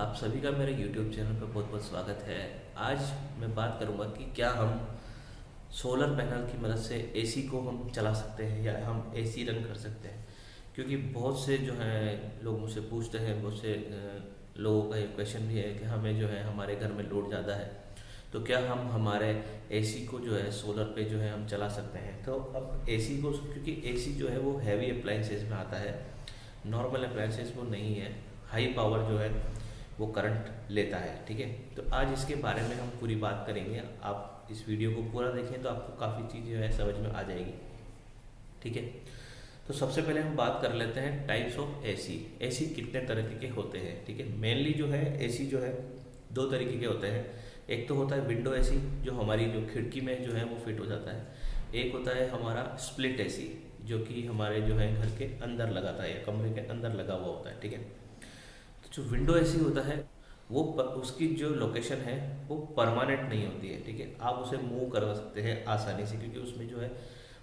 आप सभी का मेरे YouTube चैनल पर बहुत बहुत स्वागत है। आज मैं बात करूंगा कि क्या हम सोलर पैनल की मदद से एसी को हम चला सकते हैं या हम एसी रन कर सकते हैं। क्योंकि बहुत से जो हैं लोग मुझसे पूछते हैं, बहुत से लोगों का ये क्वेश्चन भी है कि हमें जो है हमारे घर में लोड ज़्यादा है तो क्या हम हमारे एसी को जो है सोलर पे जो है हम चला सकते हैं। तो अब एसी को, क्योंकि एसी जो है वो हैवी अप्लाइंसेस में आता है, नॉर्मल अप्लाइंसेस वो नहीं है, हाई पावर जो है वो करंट लेता है। ठीक है, तो आज इसके बारे में हम पूरी बात करेंगे। आप इस वीडियो को पूरा देखें तो आपको काफ़ी चीज़ जो है समझ में आ जाएगी। ठीक है, तो सबसे पहले हम बात कर लेते हैं टाइप्स ऑफ एसी। एसी कितने तरह के होते हैं। ठीक है, मेनली जो है एसी जो है दो तरीके के होते हैं। एक तो होता है विंडो एसी, जो हमारी जो खिड़की में जो है वो फिट हो जाता है। एक होता है हमारा स्प्लिट एसी, जो कि हमारे जो है घर के अंदर लगाता है या कमरे के अंदर लगा हुआ होता है। ठीक है, तो जो विंडो एसी होता है वो उसकी जो लोकेशन है वो परमानेंट नहीं होती है। ठीक है, आप उसे मूव करवा सकते हैं आसानी से, क्योंकि उसमें जो है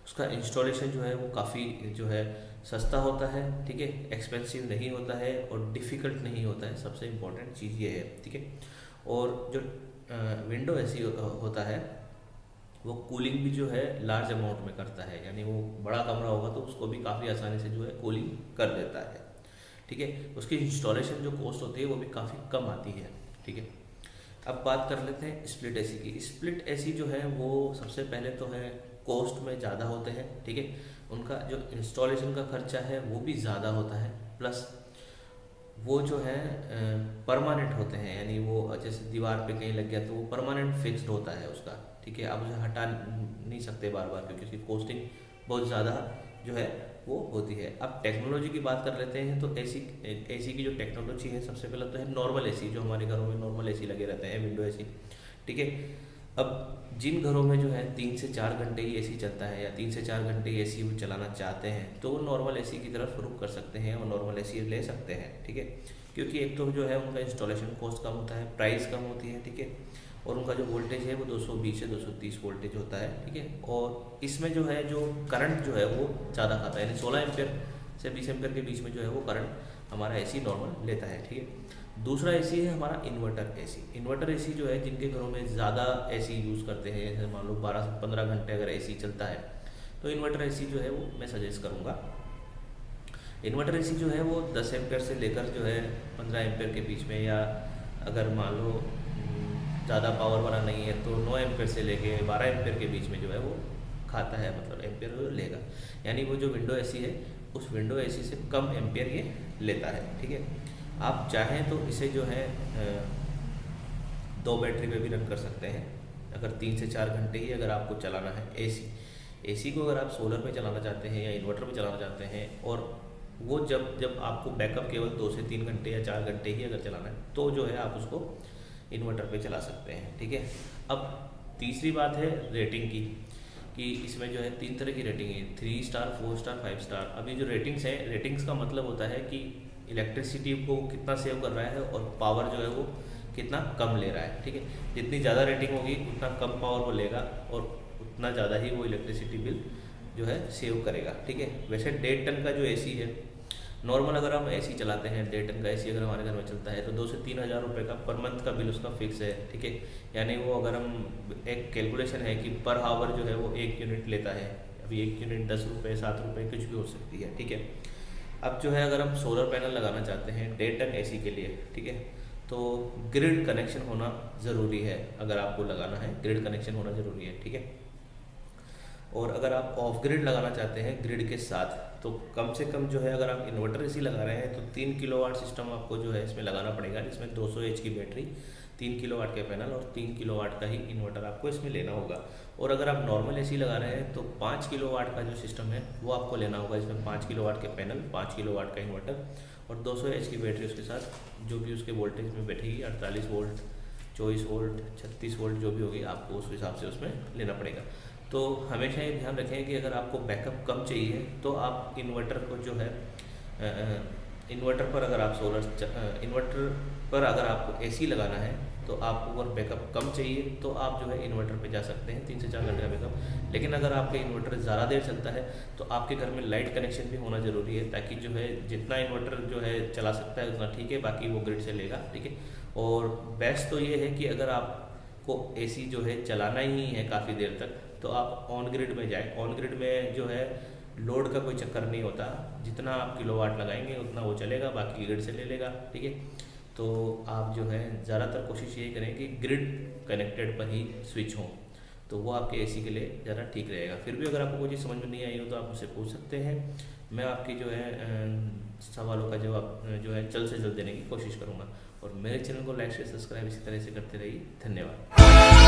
उसका इंस्टॉलेशन जो है वो काफ़ी जो है सस्ता होता है। ठीक है, एक्सपेंसिव नहीं होता है और डिफ़िकल्ट नहीं होता है। सबसे इम्पोर्टेंट चीज़ ये है। ठीक है, और जो विंडो एसी होता है वो कूलिंग भी जो है लार्ज अमाउंट में करता है, यानी वो बड़ा कमरा होगा तो उसको भी काफ़ी आसानी से जो है कूलिंग कर देता है। ठीक है, उसकी इंस्टॉलेशन जो कॉस्ट होती है वो भी काफ़ी कम आती है। ठीक है, अब बात कर लेते हैं स्प्लिट एसी की। स्प्लिट एसी जो है वो सबसे पहले तो है कॉस्ट में ज़्यादा होते हैं। ठीक है, उनका जो इंस्टॉलेशन का खर्चा है वो भी ज़्यादा होता है, प्लस वो जो है परमानेंट होते हैं, यानी वो जैसे दीवार पे कहीं लग गया तो वो परमानेंट फिक्स्ड होता है उसका। ठीक है, आप उसे हटा नहीं सकते बार बार, क्योंकि उसकी कॉस्टिंग बहुत ज़्यादा जो है वो होती है। अब टेक्नोलॉजी की बात कर लेते हैं, तो एसी की जो टेक्नोलॉजी है, सबसे पहले तो है नॉर्मल एसी, जो हमारे घरों में नॉर्मल एसी लगे रहते हैं, विंडो एसी। ठीक है, अब जिन घरों में जो है 3 से 4 घंटे ही एसी चलता है या 3 से 4 घंटे ही एसी वो चलाना चाहते हैं तो वो नॉर्मल एसी की तरफ रुख कर सकते हैं और नॉर्मल एसी ले सकते हैं। ठीक है, क्योंकि एक तो जो है उनका इंस्टॉलेशन कॉस्ट कम होता है, प्राइस कम होती है। ठीक है, और उनका जो वोल्टेज है वो 220 से 230 वोल्टेज होता है। ठीक है, और इसमें जो है जो करंट जो है वो ज़्यादा खाता है, यानी 16 एम्पियर से 20 एम्पियर के बीच में जो है वो करंट हमारा एसी नॉर्मल लेता है। ठीक है, दूसरा एसी है हमारा इन्वर्टर एसी। इन्वर्टर एसी जो है जिनके घरों में ज़्यादा एसी यूज़ करते हैं, जैसे मान लो 12 से 15 घंटे अगर एसी चलता है तो इन्वर्टर एसी जो है वो मैं सजेस्ट करूँगा। इन्वर्टर एसी जो है वो 10 एम्पियर से लेकर जो है 15 एम्पियर के बीच में, या अगर मान लो ज़्यादा पावर वाला नहीं है तो 9 एम्पियर से लेके 12 एम्पियर के बीच में जो है वो खाता है, मतलब एम्पियर लेगा। यानी वो जो विंडो एसी है उस विंडो एसी से कम एम्पियर ये लेता है। ठीक है, आप चाहें तो इसे जो है 2 बैटरी पे भी रन कर सकते हैं, अगर 3 से 4 घंटे ही अगर आपको चलाना है एसी को अगर आप सोलर पे चलाना चाहते हैं या इन्वर्टर पे चलाना चाहते हैं, और वो जब जब आपको बैकअप केवल 2 से 3 घंटे या 4 घंटे ही अगर चलाना है तो जो है आप उसको इन्वर्टर पे चला सकते हैं। ठीक है, अब तीसरी बात है रेटिंग की, कि इसमें जो है 3 तरह की रेटिंग है, 3 स्टार, 4 स्टार, 5 स्टार। अभी जो रेटिंग्स है, रेटिंग्स का मतलब होता है कि इलेक्ट्रिसिटी को कितना सेव कर रहा है और पावर जो है वो कितना कम ले रहा है। ठीक है, जितनी ज़्यादा रेटिंग होगी उतना कम पावर वो लेगा और उतना ज़्यादा ही वो इलेक्ट्रिसिटी बिल जो है सेव करेगा। ठीक है, वैसे 1.5 टन का जो एसी है नॉर्मल, अगर हम एसी चलाते हैं 1.5 टन का एसी अगर हमारे घर में चलता है तो 2 से 3 हज़ार रुपये का पर मंथ का बिल उसका फिक्स है। ठीक है, यानी वो अगर हम एक कैलकुलेशन है कि पर हावर जो है वो 1 यूनिट लेता है। अभी 1 यूनिट 10 रुपये, 7 रुपये कुछ भी हो सकती है। ठीक है, अब जो है अगर हम सोलर पैनल लगाना चाहते हैं 1.5 टन एसी के लिए, ठीक है, तो ग्रिड कनेक्शन होना ज़रूरी है। अगर आपको लगाना है ग्रिड कनेक्शन होना ज़रूरी है। ठीक है, और अगर आप ऑफ ग्रिड लगाना चाहते हैं ग्रिड के साथ तो कम से कम जो है अगर आप इन्वर्टर एसी लगा रहे हैं तो 3 किलोवाट सिस्टम आपको जो है इसमें लगाना पड़ेगा, जिसमें 200 एच की बैटरी, 3 किलोवाट के पैनल और 3 किलोवाट का ही इन्वर्टर आपको इसमें लेना होगा। और अगर आप नॉर्मल एसी लगा रहे हैं तो 5 किलोवाट का जो सिस्टम है वो आपको लेना होगा, इसमें 5 किलोवाट के पैनल, 5 किलोवाट का इन्वर्टर और 200 एच की बैटरी उसके साथ, जो भी उसके वोल्टेज में बैठेगी, 48 वोल्ट, 24 वोल्ट, 36 वोल्ट जो भी होगी, आपको उस हिसाब से उसमें लेना पड़ेगा। तो हमेशा ये ध्यान रखें कि अगर आपको बैकअप कम चाहिए तो आप इन्वर्टर को जो है इन्वर्टर पर अगर आप इन्वर्टर पर अगर आपको एसी लगाना है तो आपको अगर बैकअप कम चाहिए तो आप जो है इन्वर्टर पे जा सकते हैं, 3 से 4 घंटे का बैकअप। लेकिन अगर आपका इन्वर्टर ज़्यादा देर चलता है तो आपके घर में लाइट कनेक्शन भी होना ज़रूरी है, ताकि जो है जितना इन्वर्टर जो है चला सकता है उतना ठीक है, बाकी वो ग्रिड से लेगा, ठीक है। और बेस्ट तो ये है कि अगर आपको एसी जो है चलाना ही है काफ़ी देर तक, तो आप ऑन ग्रिड में जाएँ। ऑन ग्रिड में जो है लोड का कोई चक्कर नहीं होता, जितना आप किलोवाट लगाएंगे उतना वो चलेगा, बाकी ग्रिड से ले लेगा, ठीक है। तो आप जो है ज़्यादातर कोशिश ये करें कि ग्रिड कनेक्टेड पर ही स्विच हों, तो वो आपके एसी के लिए ज़्यादा ठीक रहेगा। फिर भी अगर आपको कोई चीज़ समझ में नहीं आई हो तो आप मुझसे पूछ सकते हैं, मैं आपकी जो है सवालों का जवाब जो है जल्द से जल्द देने की कोशिश करूँगा। और मेरे चैनल को लाइक शेयर सब्सक्राइब इसी तरह से करते रहिए। धन्यवाद।